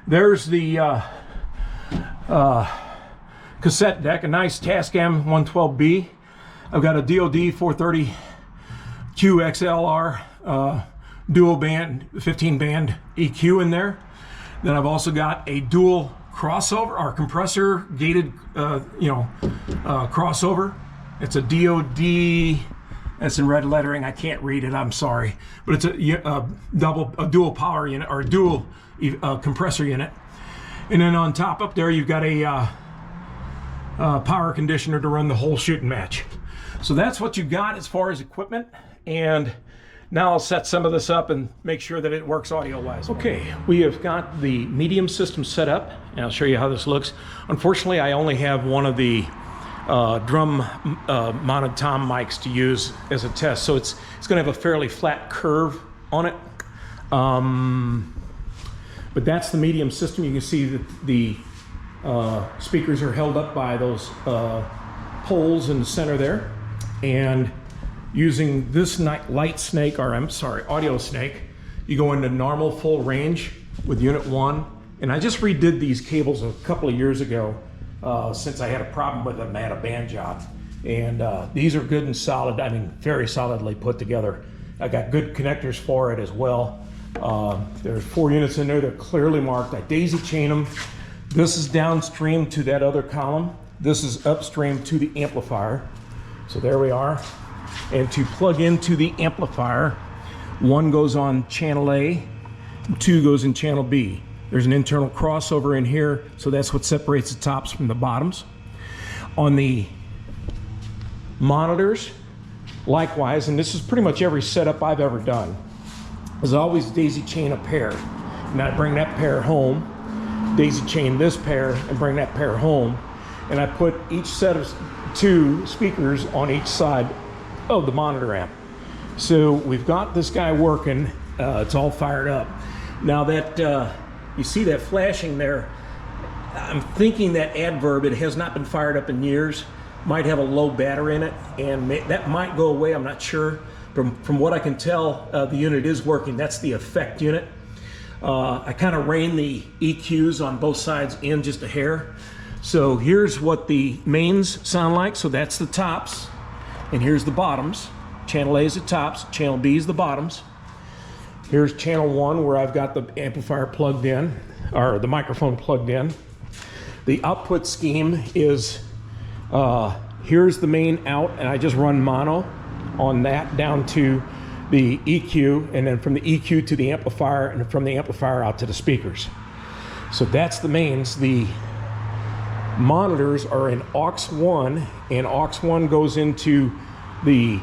There's the cassette deck, a nice Tascam 112B. I've got a DOD-430 QXLR dual band, 15 band EQ in there. Then I've also got a dual crossover, or compressor gated, crossover. It's a DOD. That's in red lettering. I can't read it. I'm sorry, but it's a dual power unit, or a dual compressor unit. And then on top up there, you've got a power conditioner to run the whole shooting match. So that's what you got as far as equipment. And now I'll set some of this up and make sure that it works audio-wise. Okay, we have got the medium system set up, and I'll show you how this looks. Unfortunately, I only have one of the drum mounted tom mics to use as a test, so it's going to have a fairly flat curve on it. But that's the medium system. You can see that the speakers are held up by those poles in the center there, and using this light snake, or I'm sorry, audio snake, you go into normal full range with unit 1. And I just redid these cables a couple of years ago since I had a problem with them at a band job. And these are good and solid. I mean, very solidly put together. I got good connectors for it as well. There's 4 units in there. They're clearly marked. I daisy chain them. This is downstream to that other column. This is upstream to the amplifier. So there we are. And to plug into the amplifier, 1 goes on channel A, 2 goes in channel B. There's an internal crossover in here, so that's what separates the tops from the bottoms. On the monitors, likewise, and this is pretty much every setup I've ever done, is always daisy chain a pair. And I bring that pair home, daisy chain this pair, and bring that pair home. And I put each set of 2 speakers on each side of the monitor amp. So we've got this guy working. It's all fired up. Now that you see that flashing there, I'm thinking that Addverb, it has not been fired up in years, might have a low battery in it, and that might go away. I'm not sure. From what I can tell, the unit is working. That's the effect unit. I kind of rein the EQs on both sides in just a hair. So here's what the mains sound like. So that's the tops, and here's the bottoms. Channel A is the tops, channel B is the bottoms. Here's channel 1 where I've got the amplifier plugged in, or the microphone plugged in. The output scheme is, here's the main out, and I just run mono on that down to the EQ, and then from the EQ to the amplifier, and from the amplifier out to the speakers. So that's the mains. The monitors are in aux 1, and aux 1 goes into the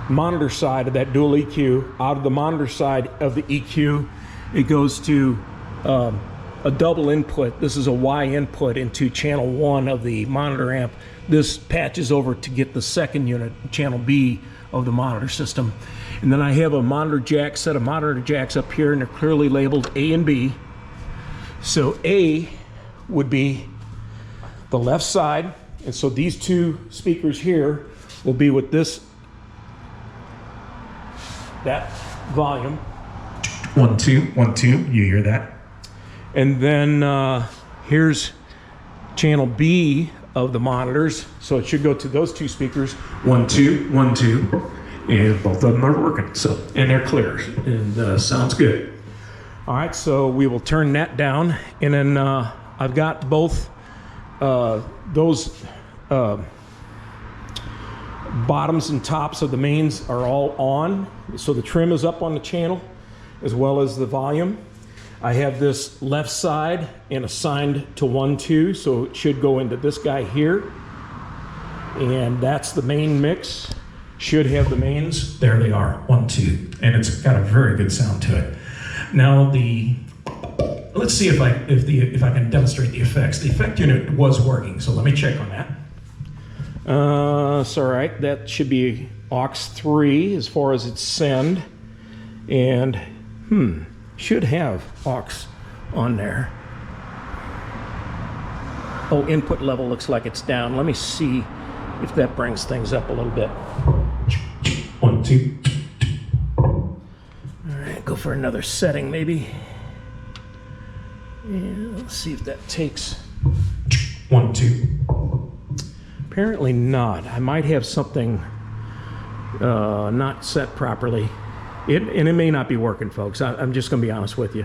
monitor side of that dual EQ. Out of the monitor side of the EQ, it goes to a double input. This is a Y input into channel 1 of the monitor amp. This patches over to get the second unit, channel B of the monitor system. And then I have a monitor jack, set of monitor jacks up here, and they're clearly labeled A and B. So A would be the left side, and so these 2 speakers here will be with that volume. 1 2 1 2, you hear that? And then here's channel B of the monitors, so it should go to those 2 speakers. 1 2 1 2, and both of them are working. So, and they're clear, and sounds good. All right, so we will turn that down, and then I've got both those bottoms and tops of the mains are all on, so the trim is up on the channel as well as the volume. I have this left side and assigned to 1 2, so it should go into this guy here, and that's the main mix. Should have the mains. There they are, 1 2, and it's got a very good sound to it. Now let's see if I can demonstrate the effects. The effect unit was working, so let me check on that. It's all right. That should be aux 3 as far as its send, and should have aux on there. Oh, input level looks like it's down. Let me see if that brings things up a little bit. 1 2. All right, go for another setting maybe. And let's see if that takes 1, 2. Apparently not. I might have something not set properly. And it may not be working, folks. I'm just going to be honest with you.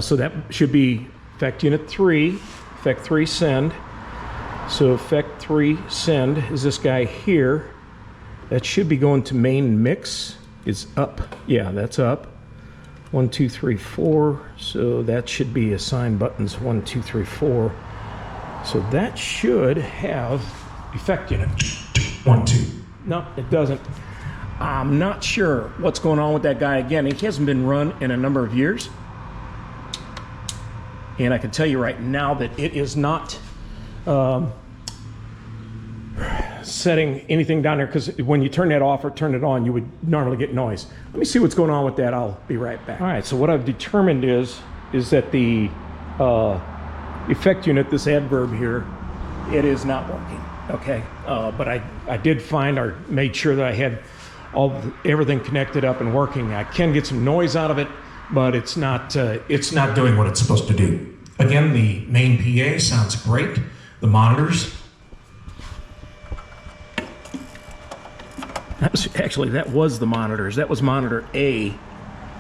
So that should be effect unit 3, effect 3 send. So effect 3 send is this guy here. That should be going to main mix. Is up. Yeah, that's up. 1, 2, 3, 4. So that should be assigned buttons 1, 2, 3, 4. So that should have effect unit 1, 2. No, it doesn't. I'm not sure what's going on with that guy. Again, he hasn't been run in a number of years. And I can tell you right now that it is not setting anything down there, because when you turn that off or turn it on, you would normally get noise. Let me see what's going on with that. I'll be right back. All right, so what I've determined is that the effect unit, this adverb here, it is not working. Okay, but I did find or made sure that I had everything connected up and working. I can get some noise out of it, but it's not doing what it's supposed to do. Again, the main PA sounds great. The monitors. That was the monitors. That was monitor A.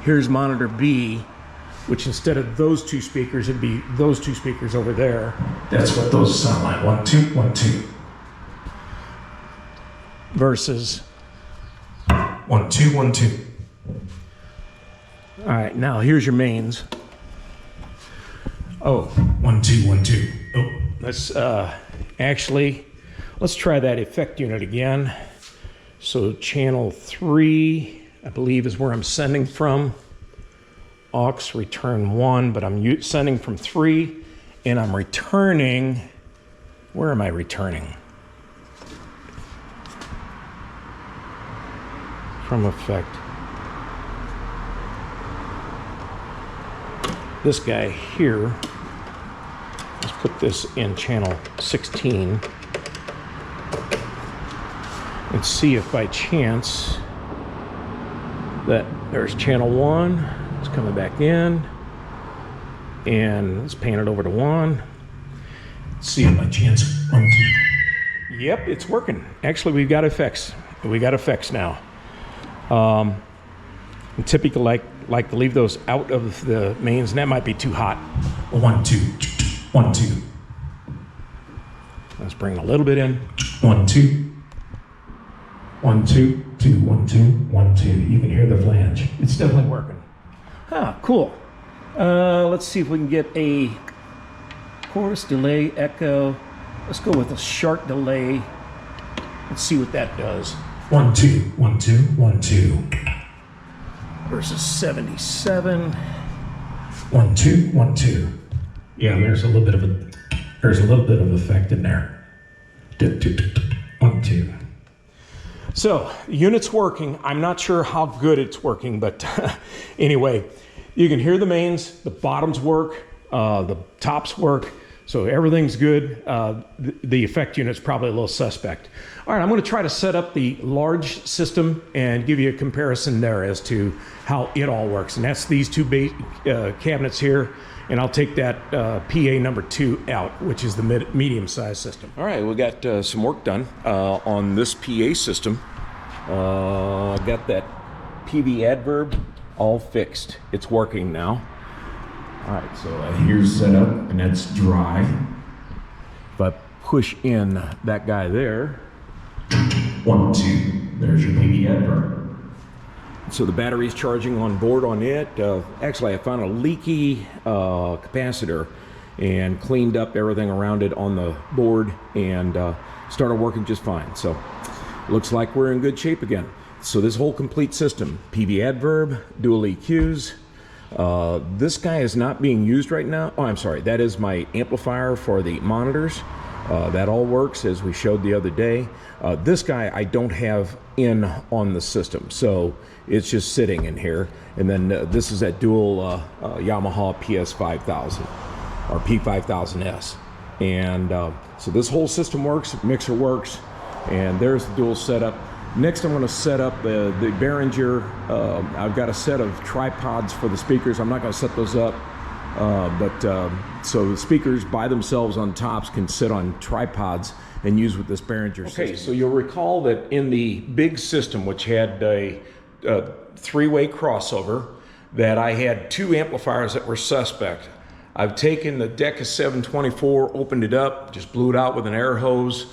Here's monitor B, which instead of those two speakers, it'd be those two speakers over there. That's what those sound like. 1, 2, 1, 2. Versus 1, 2, 1, 2. All right, now here's your mains. Oh, 1, 2, 1, 2. Oh, let's try that effect unit again. So channel 3, I believe, is where I'm sending from. Aux return 1, but I'm sending from 3, and I'm returning. Where am I returning? From effect. This guy here. Let's put this in channel 16. And see if by chance that there's channel 1. It's coming back in. And let's pan it over to 1. See if by chance 1, 2. Yep, it's working. Actually, we've got effects. We got effects now. And typically like to leave those out of the mains, and that might be too hot. 1, 2, 1, 2. Let's bring a little bit in. 1, 2. 1, 2, 2, 1, 2, 1, 2. You can hear the flange. It's definitely working. Ah, cool. Let's see if we can get a chorus delay echo. Let's go with a sharp delay. Let's see what that does. 1, 2, 1, 2, 1, 2. Versus 77. 1, 2, 1, 2. Yeah, there's a little bit of effect in there. 1, 2. So the unit's working. I'm not sure how good it's working, but anyway, you can hear the mains, the bottoms work, the tops work, so everything's good. The effect unit's probably a little suspect. All right, I'm going to try to set up the large system and give you a comparison there as to how it all works. And that's these two cabinets here, and I'll take that PA number 2 out, which is the medium-sized system. All right, we got some work done on this PA system. I got that PV Addverb all fixed. It's working now. All right, so here's set up, and that's dry. If I push in that guy there. 1, 2. There's your PV Addverb. So the battery's charging on board on it. Actually, I found a leaky capacitor and cleaned up everything around it on the board and started working just fine. So looks like we're in good shape again. So this whole complete system, PV Addverb, dual EQs. This guy is not being used right now. Oh, I'm sorry. That is my amplifier for the monitors. That all works as we showed the other day. This guy I don't have in on the system, so it's just sitting in here. And then this is that dual Yamaha PS5000 or P5000S. And so this whole system works, mixer works, and there's the dual setup. Next I'm going to set up the Behringer. I've got a set of tripods for the speakers. I'm not going to set those up So the speakers by themselves on tops can sit on tripods and use with this Behringer system. Okay, so you'll recall that in the big system, which had a three-way crossover, that I had two amplifiers that were suspect. I've taken the DECA 724, opened it up, just blew it out with an air hose,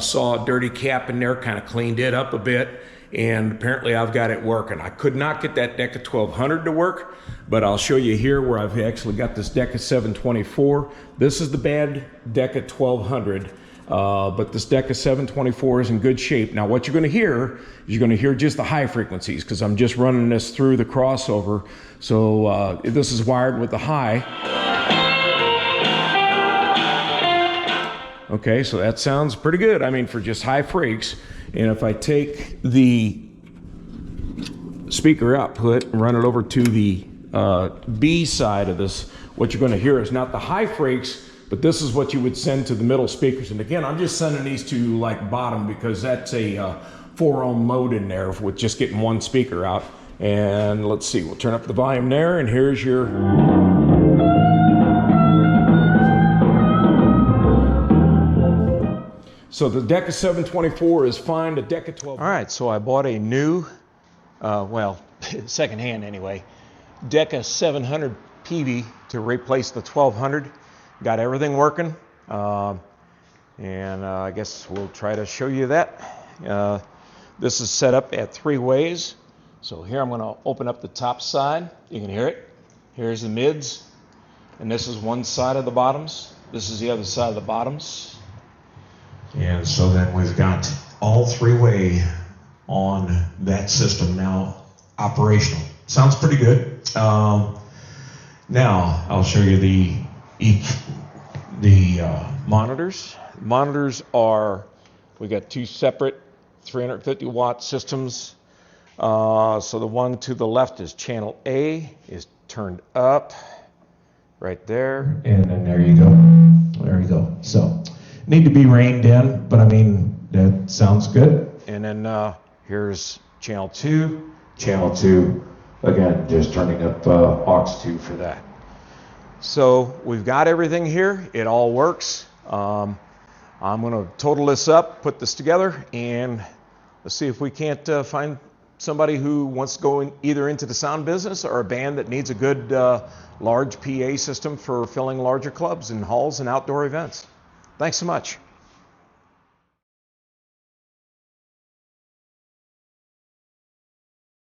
saw a dirty cap in there, kind of cleaned it up a bit, and apparently I've got it working. I could not get that DECA 1200 to work, but I'll show you here where I've actually got this DECA 724. This is the bad DECA 1200. But this DECA 724 is in good shape. Now what you're going to hear is you're going to hear just the high frequencies because I'm just running this through the crossover. So this is wired with the high. Okay, so that sounds pretty good. I mean, for just high freaks. And if I take the speaker output and run it over to the B side of this, what you're going to hear is not the high freaks, but this is what you would send to the middle speakers. And again, I'm just sending these to like bottom because that's a 4 ohm mode in there with just getting one speaker out. And let's see, we'll turn up the volume there, and here's your... So the DECA 724 is fine, the DECA 12... All right, so I bought a new, well, secondhand anyway, DECA 700 Peavey to replace the 1200. Got everything working, and I guess we'll try to show you that. This is set up at 3 ways. So here I'm going to open up the top side. You can hear it. Here's the mids, and this is one side of the bottoms. This is the other side of the bottoms. And so then we've got all 3-way on that system now operational. Sounds pretty good. Now I'll show you the monitors. Monitors are, we got 2 separate 350 watt systems. So the one to the left is channel A, is turned up right there. And then there you go. There you go. So need to be reined in, but I mean, that sounds good. And then here's channel 2. Channel 2, again, just turning up aux 2 for that. So we've got everything here. It all works. I'm going to total this up, put this together, and let's see if we can't find somebody who wants to go either into the sound business or a band that needs a good large PA system for filling larger clubs and halls and outdoor events. Thanks so much.